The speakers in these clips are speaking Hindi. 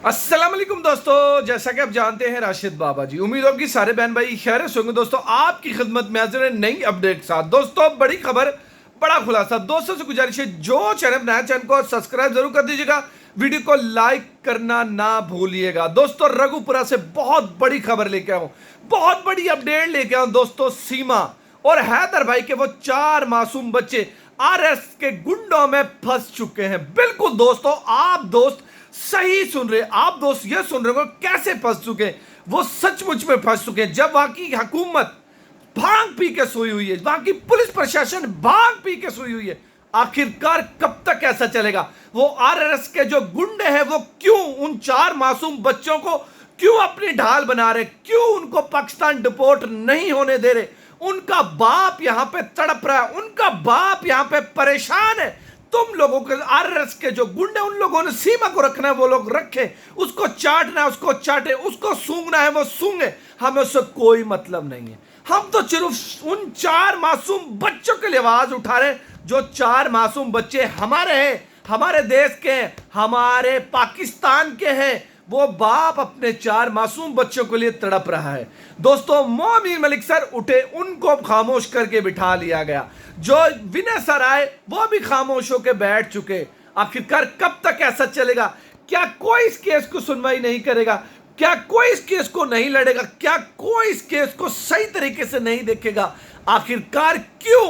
अस्सलाम वालेकुम दोस्तों, जैसा कि आप जानते हैं राशिद बाबा जी, उम्मीद होगी सारे बहन भाई खैर से होंगे। दोस्तों आपकी खिदमत में हाजिर है नई अपडेट के साथ। दोस्तों बड़ी खबर, बड़ा खुलासा। दोस्तों से गुजारिश है जो चैनल बनाया चैनल को सब्सक्राइब जरूर कर दीजिएगा, वीडियो को लाइक करना ना भूलिएगा। दोस्तों रघुपुरा से बहुत बड़ी खबर लेके आऊं, बहुत बड़ी अपडेट लेके आऊं। दोस्तों सीमा और हैदर भाई के वो 4 मासूम बच्चे आरएस के गुंडों में फंस चुके हैं। बिल्कुल दोस्तों, आप दोस्त सही सुन रहे, आप दोस्त ये सुन रहे हो कैसे फंस चुके हैं। वो सचमुच में फंस चुके हैं। जब वहां की हुकूमत भांग पी के सोई हुई है, वहां की पुलिस प्रशासन भांग पी के सोई हुई है, आखिरकार कब तक ऐसा चलेगा। वो आरएस के जो गुंडे हैं वो क्यों उन 4 मासूम बच्चों को क्यों अपनी ढाल बना रहे, क्यों उनको पाकिस्तान डिपोर्ट नहीं होने दे रहे। उनका बाप यहां पे तड़प रहा है, उनका बाप यहां पे परेशान है। तुम लोगों के आरएस के जो गुंडे, उन लोगों ने सीमा को रखना है वो लोग रखे, उसको चाटना है उसको चाटे, उसको सूंघना है वो सूंघे, हमें उससे कोई मतलब नहीं है। हम तो सिर्फ उन 4 मासूम बच्चों के लिए आवाज उठा रहे हैं। जो 4 मासूम बच्चे हमारे हैं, हमारे देश के हैं, हमारे पाकिस्तान के हैं। वो बाप अपने 4 मासूम बच्चों के लिए तड़प रहा है। दोस्तों मोमिन मलिक सर उठे, उनको खामोश करके बिठा लिया गया। जो विनय सर आए वो भी खामोश होकर बैठ चुके। आखिरकार कब तक ऐसा चलेगा? क्या कोई इस केस को सुनवाई नहीं करेगा? क्या कोई इस केस को नहीं लड़ेगा? क्या कोई इस केस को सही तरीके से नहीं देखेगा? आखिरकार क्यों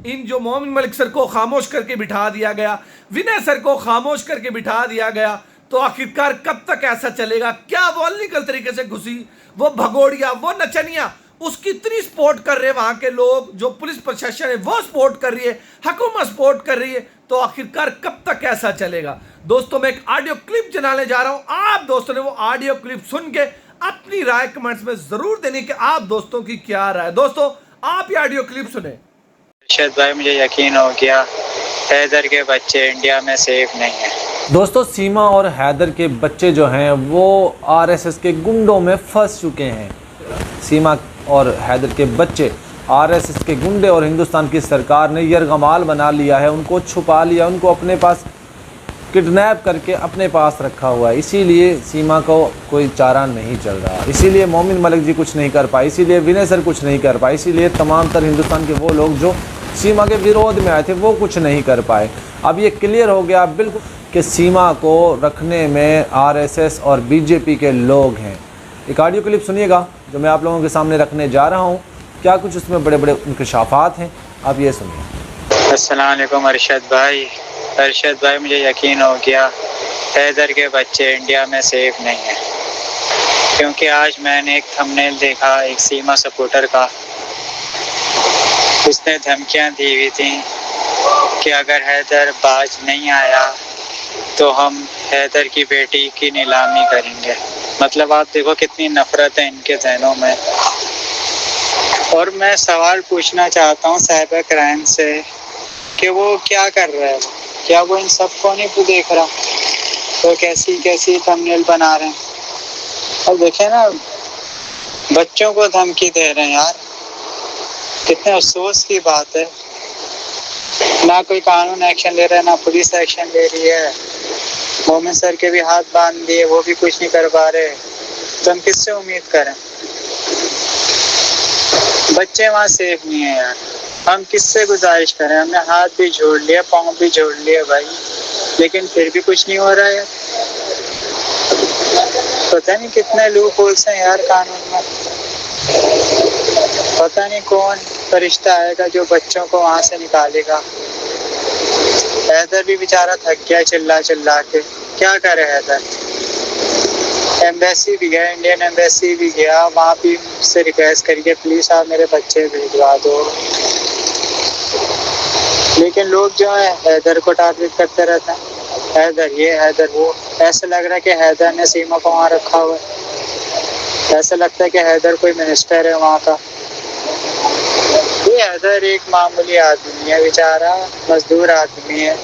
इन जो मोमिन मलिक सर को खामोश करके बिठा दिया गया, विनय सर को खामोश करके बिठा दिया गया, तो आखिरकार कब तक ऐसा चलेगा? क्या वो अनलीगल तरीके से घुसी, वो भगोड़िया, वो नचनिया, उसकी इतनी सपोर्ट कर रहे हैं वहां के लोग, जो पुलिस प्रशासन है वो सपोर्ट कर रही है, हुकूमत सपोर्ट कर रही है, तो आखिरकार कब तक ऐसा चलेगा? दोस्तों मैं एक ऑडियो क्लिप जलाने जा रहा हूं। आप दोस्तों ने वो ऑडियो क्लिप सुन के अपनी राय कमेंट्स में जरूर देनी कि आप दोस्तों की क्या राय। दोस्तों आप ये ऑडियो क्लिप सुने। अर्शद भाई, मुझे यकीन हो गया हैदर के बच्चे इंडिया में सेफ नहीं है। दोस्तों सीमा और हैदर के बच्चे जो हैं वो आरएसएस के गुंडों में फंस चुके हैं। सीमा और हैदर के बच्चे आरएसएस के गुंडे और हिंदुस्तान की सरकार ने यरगमाल बना लिया है, उनको छुपा लिया, उनको अपने पास किडनैप करके अपने पास रखा हुआ है। इसीलिए सीमा को कोई चारा नहीं चल रहा, इसीलिए मोमिन मलिक जी कुछ नहीं कर पाए, इसीलिए विनय सर कुछ नहीं कर पाए, इसीलिए तमाम तर हिंदुस्तान के वो लोग जो सीमा के विरोध में आए थे वो कुछ नहीं कर पाए। अब ये क्लियर हो गया बिल्कुल कि सीमा को रखने में आरएसएस और बीजेपी के लोग हैं। एक ऑडियो क्लिप सुनिएगा जो मैं आप लोगों के सामने रखने जा रहा हूँ। क्या कुछ उसमें बड़े बड़े इंकशाफात हैं, आप ये सुनिए। अस्सलाम वालेकुम अर्शद भाई। अर्शद भाई, मुझे यकीन हो गया हैदर के बच्चे इंडिया में सेफ नहीं है, क्योंकि आज मैंने एक थंबनेल देखा एक सीमा सपोर्टर का। उसने धमकियां दी हुई थी कि अगर हैदर बाज नहीं आया तो हम हैदर की बेटी की नीलामी करेंगे। मतलब आप देखो कितनी नफरत है इनके जहनों में। और मैं सवाल पूछना चाहता हूँ साहिब क्राइम से कि वो क्या कर रहा है, क्या वो इन सबको नहीं देख रहा? तो कैसी कैसी थंबनेल बना रहे हैं। और देखे ना, बच्चों को धमकी दे रहे हैं यार, कितने अफसोस की बात है। ना कोई कानून एक्शन ले रहा है, ना पुलिस एक्शन ले रही है। मोमिन सर के भी हाथ बांध दिए, वो भी कुछ नहीं कर पा रहे, तो हम किससे उम्मीद करें? बच्चे वहाँ सेफ नहीं है यार, हम किससे गुजारिश करें? हमने हाथ भी जोड़ लिया, पाँव भी जोड़ लिया भाई, लेकिन फिर भी कुछ नहीं हो रहा है। पता नहीं कितने लूप होल्स हैं यार कानून में। पता नहीं कौन फरिश्ता आएगा जो बच्चों को वहां से निकालेगा। हैदर भी बेचारा थक गया चिल्ला चिल्ला के, क्या करे हैदर। एम्बेसी भी गया, इंडियन एम्बेसी भी गया, वहाँ भी से रिक्वेस्ट करिए प्लीज आप मेरे बच्चे भिजवा दो, लेकिन लोग जो है हैदर को टारगेट करते रहते हैं। हैदर ये, हैदर वो। ऐसा लग रहा है कि हैदर ने सीमा को वहाँ रखा हुआ है। ऐसा लगता है कि हैदर कोई मिनिस्टर है वहाँ का। ये हैदर एक मामूली आदमी है, बेचारा मजदूर आदमी है,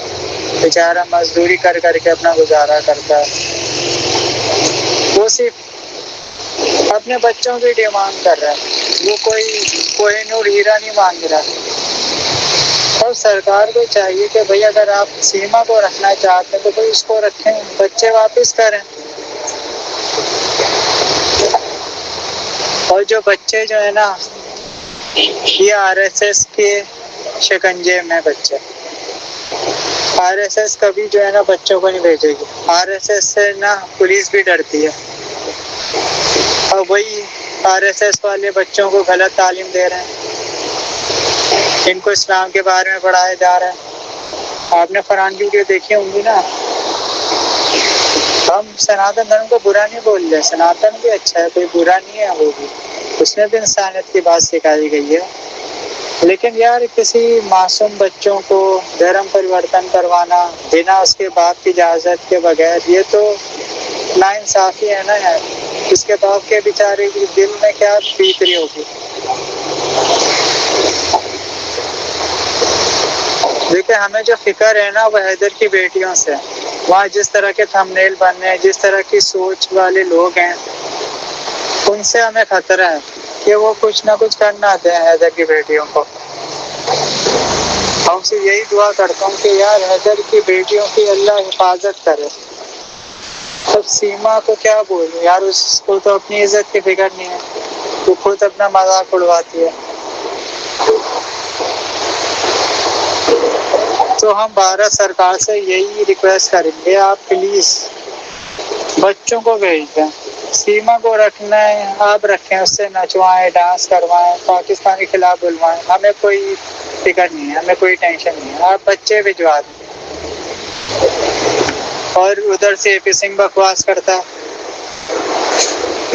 बेचारा मजदूरी कर करके अपना गुजारा करता है। वो सिर्फ अपने बच्चों की डिमांड कर रहा है, वो कोई कोहिनूर हीरा नहीं मांग रहा। और सरकार को चाहिए कि भाई अगर आप सीमा को रखना चाहते हैं तो भाई उसको रखें, बच्चे वापस करें। और जो बच्चे जो है ना, ये आरएसएस के शिकंजे में बच्चे। आरएसएस कभी जो है ना बच्चों को नहीं भेजेगी। आरएसएस से ना पुलिस भी डरती है, और वही आरएसएस वाले बच्चों को गलत तालीम दे रहे हैं, इनको इस्लाम के बारे में पढ़ाया जा रहा है। आपने फरहान की वीडियो देखी होंगी ना। हम सनातन धर्म को बुरा नहीं बोल रहे, सनातन भी अच्छा है, कोई बुरा नहीं है, वो भी उसमें भी इंसानियत की बात सिखाई गई है। लेकिन यार किसी मासूम बच्चों को धर्म परिवर्तन करवाना बिना उसके बाप की इजाजत के बगैर, ये तो नाइंसाफी है ना यार। इसके बाप के बेचारे के दिल में क्या बीत रही होगी। देखिए, हमें जो फिक्र है ना वो हैदर की बेटियों से। वहाँ जिस तरह के थंबनेल बन रहे हैं, जिस तरह की सोच वाले लोग हैं, उनसे हमें खतरा है कि वो कुछ ना कुछ करना दें हैदर की बेटियों को। हमसे यही दुआ करता हूँ कि यार हैदर की बेटियों की अल्लाह हिफाजत करे। अब सीमा को क्या बोलूं यार, उसको तो अपनी इज्जत की फिक्र नहीं है, वो खुद अपना मजाक उड़वाती है। तो हम भारत सरकार से यही रिक्वेस्ट करेंगे, आप प्लीज बच्चों को भेज दें। सीमा को रखना है आप रखें, उससे नचवाएं, डांस करवाएं, पाकिस्तान के खिलाफ बुलवाएं, हमें कोई फिक्र नहीं है, हमें कोई टेंशन नहीं है। आप बच्चे भिजवा दें। और उधर से एपी सिंह बकवास करता है,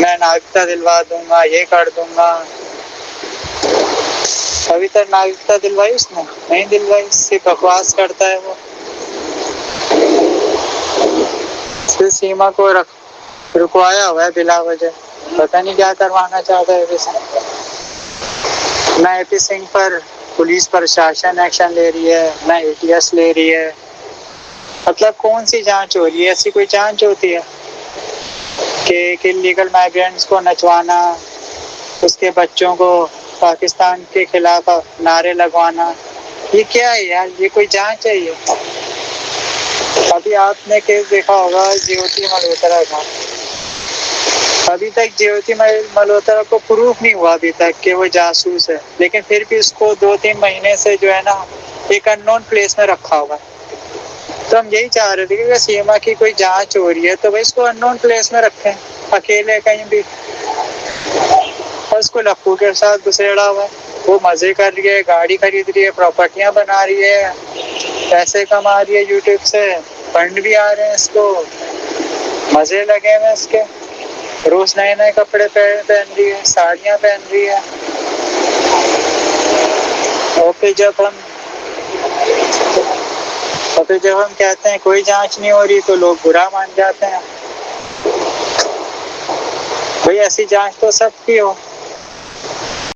मैं नागरिकता दिलवा दूंगा, ये कर दूंगा। अभी तक नागरिकता दिलवाई उसने नहीं दिलवाई, सिर्फ बकवास करता है वो। फिर सीमा को रुकवाया हुआ है बिला वजह, पता नहीं क्या करवाना चाहता है एपी सिंह। ना एपी सिंह पर पुलिस प्रशासन एक्शन ले रही है, ना एटीएस ले रही है। मतलब कौन सी जांच हो रही है? ऐसी कोई जांच होती है कि इलीगल माइग्रेंट्स को नचवाना, उसके बच्चों को पाकिस्तान के खिलाफ नारे लगवाना, ये क्या है यार? ये कोई जांच है? ये अभी आपने केस देखा होगा ज्योति मल्होत्रा का। अभी तक ज्योति मल्होत्रा को प्रूफ नहीं हुआ अभी तक कि वो जासूस है, लेकिन फिर भी उसको 2-3 महीने से जो है ना एक अननोन प्लेस में रखा हुआ। तो हम यही चाह रहे थे कि सीमा की कोई जांच हो रही है तो भाई इसको अननोन प्लेस में रखें, अकेले कहीं भी। और उसको लप्पू के साथ घुसेड़ा हुआ, वो मजे कर रही है, गाड़ी खरीद रही है, प्रॉपर्टियां बना रही है, पैसे कमा रही है यूट्यूब से, फंड भी आ रहे हैं इसको, मजे लगे हुए इसके। रोज नए नए कपड़े पहन रही है, साड़ियां पहन रही है। और फिर जब हम कहते हैं कोई जांच नहीं हो रही तो लोग बुरा मान जाते हैं। भाई ऐसी जांच तो सबकी हो।